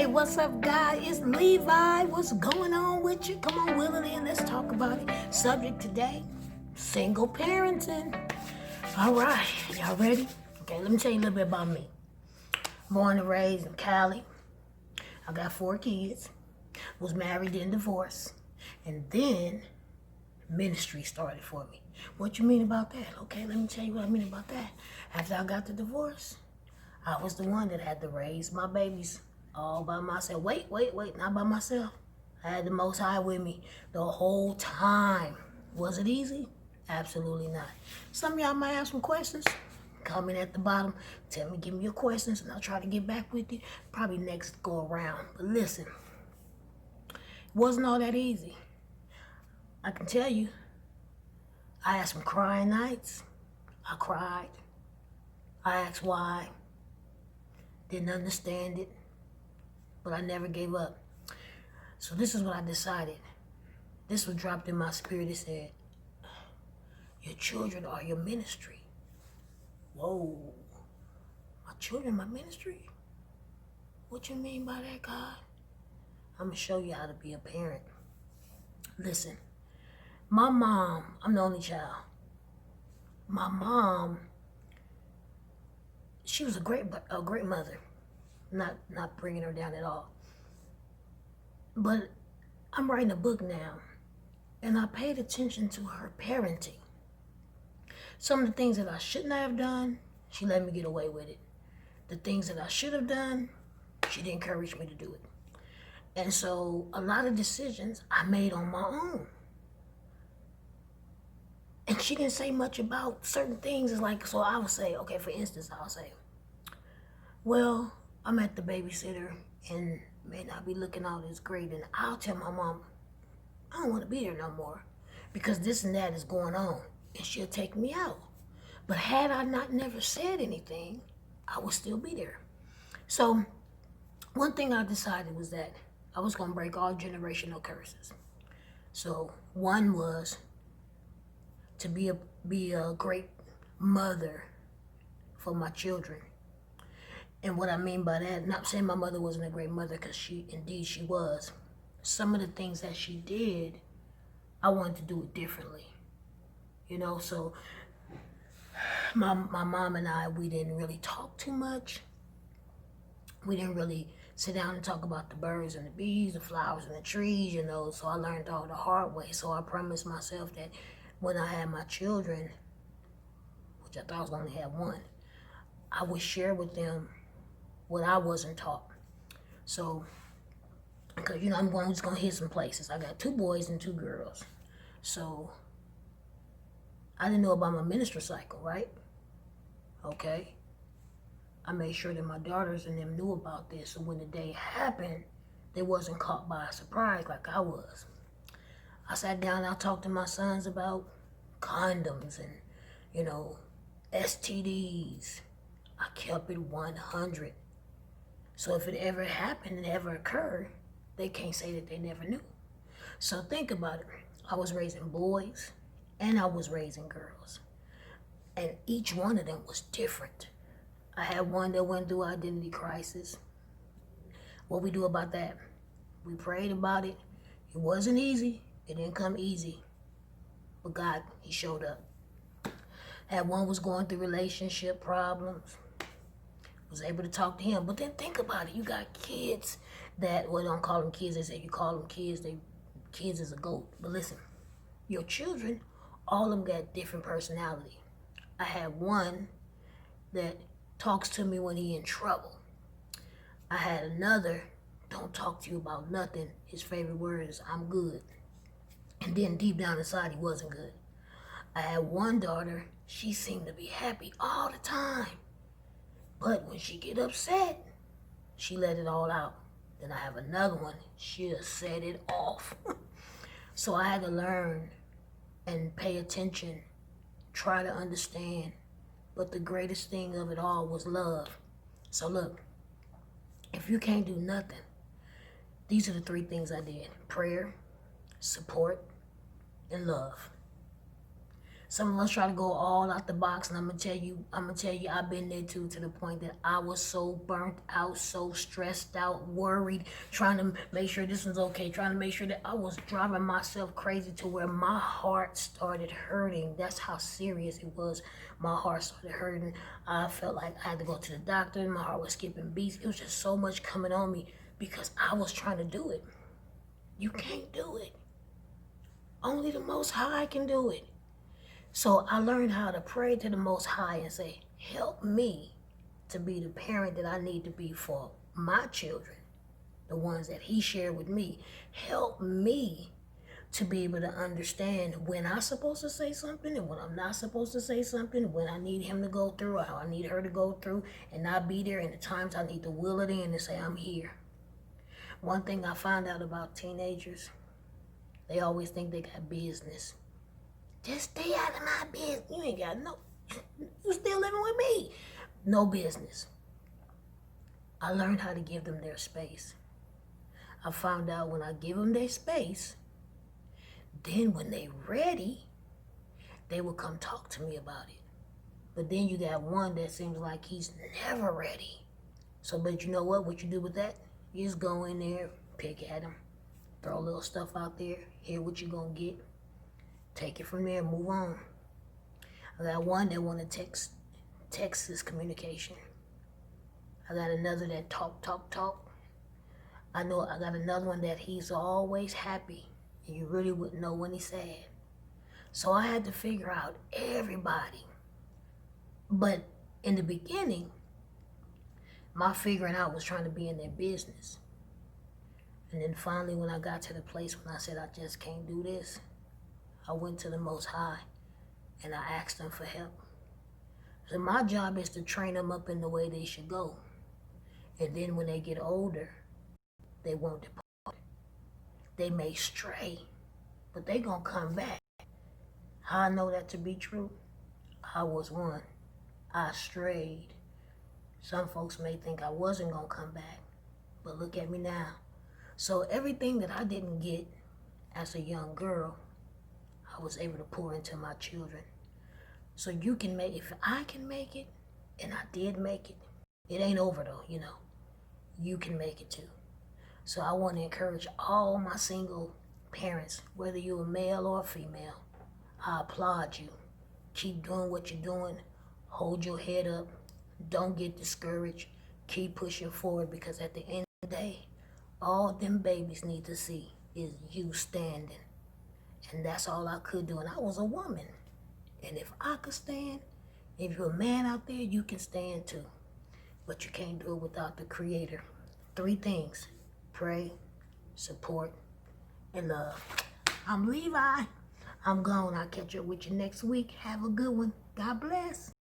Hey, what's up, guys? It's Levi. What's going on with you? Come on, Willie, and let's talk about it. Subject today, single parenting. All right, y'all ready? Okay, let me tell you a little bit about me. Born and raised in Cali. I got 4 kids. Was married and divorced. And then ministry started for me. What you mean about that? Okay, let me tell you what I mean about that. After I got the divorce, I was the one that had to raise my babies all by myself. Wait, not by myself. I had the Most High with me the whole time. Was it easy? Absolutely not. Some of y'all might have some questions. Comment at the bottom. Tell me, give me your questions, and I'll try to get back with you. Probably next go around. But listen, it wasn't all that easy. I can tell you, I had some crying nights. I cried. I asked why. Didn't understand it, but I never gave up. So this is what I decided. This was dropped in my spirit. It said, your children are your ministry. Whoa, my children, my ministry? What you mean by that, God? I'm gonna show you how to be a parent. Listen, my mom, I'm the only child. My mom, she was a great mother. Not bringing her down at all. But I'm writing a book now, and I paid attention to her parenting. Some of the things that I shouldn't have done, she let me get away with it. The things that I should have done, she didn't encourage me to do it. And so a lot of decisions I made on my own. And she didn't say much about certain things. It's like, so I would say, okay, for instance, I'll say, well, I'm at the babysitter and may not be looking all this great. And I'll tell my mom, I don't want to be there no more because this and that is going on. And she'll take me out. But had I not never said anything, I would still be there. So one thing I decided was that I was going to break all generational curses. So one was to be a great mother for my children. And what I mean by that, not saying my mother wasn't a great mother, because she was. Some of the things that she did, I wanted to do it differently. You know, so my mom and I, we didn't really talk too much. We didn't really sit down and talk about the birds and the bees, the flowers and the trees, you know. So I learned all the hard way. So I promised myself that when I had my children, which I thought I was going to have one, I would share with them what I wasn't taught. So, because, you know, I'm just going to hit some places. I got 2 boys and 2 girls. So I didn't know about my menstrual cycle, right? Okay. I made sure that my daughters and them knew about this, so when the day happened, they wasn't caught by a surprise like I was. I sat down and I talked to my sons about condoms and, you know, STDs. I kept it 100. So if it ever happened and ever occurred, they can't say that they never knew. So think about it. I was raising boys and I was raising girls. And each one of them was different. I had one that went through identity crisis. What we do about that? We prayed about it. It wasn't easy. It didn't come easy. But God, He showed up. Had one was going through relationship problems. Was able to talk to him. But then think about it. You got kids that, well, don't call them kids. They say you call them kids. Kids is a goat. But listen, your children, all of them got different personality. I had one that talks to me when he in trouble. I had another, don't talk to you about nothing. His favorite word is, I'm good. And then deep down inside, he wasn't good. I had one daughter, she seemed to be happy all the time. But when she get upset, she let it all out. Then I have another one, she'll set it off. So I had to learn and pay attention, try to understand. But the greatest thing of it all was love. So look, if you can't do nothing, these are the 3 things I did. Prayer, support, and love. Some of us try to go all out the box, and I'm gonna tell you, I've been there too, to the point that I was so burnt out, so stressed out, worried, trying to make sure this was okay, trying to make sure that I was driving myself crazy to where my heart started hurting. That's how serious it was. My heart started hurting. I felt like I had to go to the doctor. My heart was skipping beats. It was just so much coming on me because I was trying to do it. You can't do it. Only the Most High can do it. So I learned how to pray to the Most High and say, help me to be the parent that I need to be for my children, the ones that He shared with me. Help me to be able to understand when I'm supposed to say something and when I'm not supposed to say something, when I need him to go through or how I need her to go through, and not be there, and the times I need to will it in and say, I'm here. One thing I found out about teenagers, they always think they got business. Just stay out of my business. You ain't got no, you still living with me. No business. I learned how to give them their space. I found out when I give them their space, then when they ready, they will come talk to me about it. But then you got one that seems like he's never ready. So, but you know what you do with that? You just go in there, pick at him, throw a little stuff out there, hear what you gonna get. Take it from there, move on. I got one that want to text his communication. I got another that talk. I know I got another one that he's always happy, and you really wouldn't know when he's sad. So I had to figure out everybody. But in the beginning, my figuring out was trying to be in their business. And then finally, when I got to the place when I said, I just can't do this, I went to the Most High and I asked Him for help. So my job is to train them up in the way they should go. And then when they get older, they won't depart. They may stray, but they gonna come back. How I know that to be true? I was one. I strayed. Some folks may think I wasn't gonna come back, but look at me now. So everything that I didn't get as a young girl, I was able to pour into my children. So you can make, if I can make it, and I did make it, it ain't over though, you know. You can make it too. So I want to encourage all my single parents, whether you're a male or a female, I applaud you. Keep doing what you're doing. Hold your head up. Don't get discouraged. Keep pushing forward, because at the end of the day, all them babies need to see is you standing. And that's all I could do. And I was a woman. And if I could stand, if you're a man out there, you can stand too. But you can't do it without the Creator. 3 things: pray, support, and love. I'm Levi. I'm gone. I'll catch up with you next week. Have a good one. God bless.